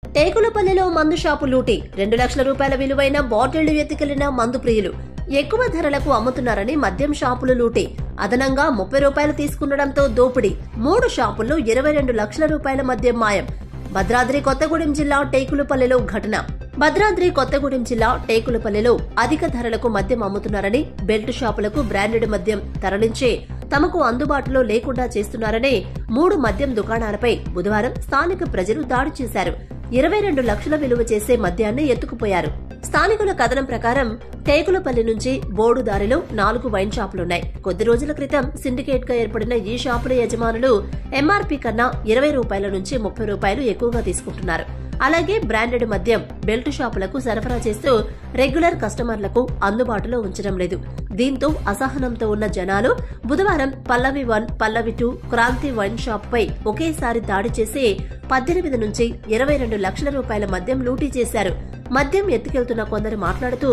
టేకులపల్లిలో మందు షాపు లూటీ 2 లక్షల రూపాయల విలువైన బాటిళ్లు ఎత్తుకెళ్లిన మందు ప్రియులు. ఎక్కువ ధరలకు అమ్ముతున్నారని మద్యం షాపులు లూటీ. అదనంగా 30 రూపాయలు తీసుకుండడంతో దోపిడీ. 3 షాపుల్లో 22 లక్షల రూపాయల మద్యం మాయం. భద్రాద్రి కొత్తగూడెం జిల్లా టేకులపల్లిలో ఘటన. భద్రాద్రి కొత్తగూడెం జిల్లా టేకులపల్లిలో అధిక ధరలకు మద్యం అమ్ముతున్నారని, బెల్ట్ షాపులకు బ్రాండెడ్ మద్యం తరలించి తమకు అందుబాటులో లేకుండా చేస్తున్నారని 3 మద్యం దుకాణాలపై బుధవారం స్థానిక ప్రజలు దాడి చేశారు. 22 లక్షల విలువ చేసే మద్యాన్ని ఎత్తుకుపోయారు. స్థానికుల కథనం ప్రకారం టేకులపల్లి నుంచి బోర్డు దారిలో 4 వైన్ షాపులున్నాయి. కొద్ది రోజుల క్రితం సిండికేట్ గా ఏర్పడిన ఈ షాపుల యజమానులు ఎంఆర్పీ కన్నా 20 రూపాయల నుంచి 30 రూపాయలు ఎక్కువగా తీసుకుంటున్నారు. అలాగే బ్రాండెడ్ మద్యం బెల్ట్ షాపులకు సరఫరా చేస్తూ రెగ్యులర్ కస్టమర్లకు అందుబాటులో ఉంచడం లేదు. దీంతో అసహనంతో ఉన్న జనాలు బుధవారం పల్లవి 1, పల్లవి 2, క్రాంతి వైన్ షాప్ పై ఒకేసారి దాడి చేసి 18 నుంచి 22 లక్షల రూపాయల మద్యం లూటీ చేశారు. మద్యం ఎత్తుకెళ్తున్న కొందరు మాట్లాడుతూ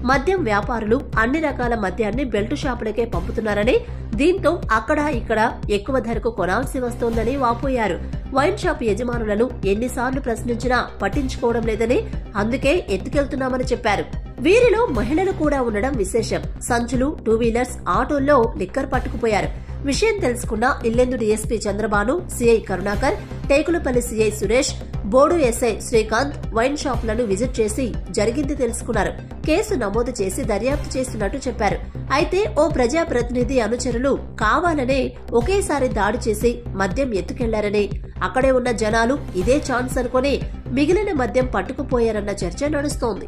మద్యం వ్యాపారులు అన్ని రకాల మద్యాన్ని బెల్ట్ షాపులకే పంపుతున్నారని, దీంతో అక్కడ ఇక్కడ ఎక్కువ ధరకు కొనాల్సి వస్తోందని వాపోయారు. వైన్ షాప్ యజమానులను ఎన్నిసార్లు ప్రశ్నించినా పట్టించుకోవడం లేదని, అందుకే ఎత్తుకెళ్తున్నామని చెప్పారు. వీరిలో మహిళలు కూడా ఉండడం విశేషం. సంచులు, 2 వీలర్స్, ఆటోల్లో లిక్కర్ పట్టుకుపోయారు. విషయం తెలుసుకున్న Yellandu DSP Chandrabhanu, CI Karunakar, Tekulapalli CI Suresh, బోర్డు ఎస్ఐ శ్రీకాంత్ వైన్ షాపులను విజిట్ చేసి జరిగింది తెలుసుకున్నారు. కేసు నమోదు చేసి దర్యాప్తు చేస్తున్నట్టు చెప్పారు. అయితే ఓ ప్రజాప్రతినిధి అనుచరులు కావాలనే ఒకేసారి దాడి చేసి మద్యం ఎత్తుకెళ్లారని, అక్కడే ఉన్న జనాలు ఇదే ఛాన్స్ అనుకుని మిగిలిన మద్యం పట్టుకుపోయారన్న చర్చ నడుస్తోంది.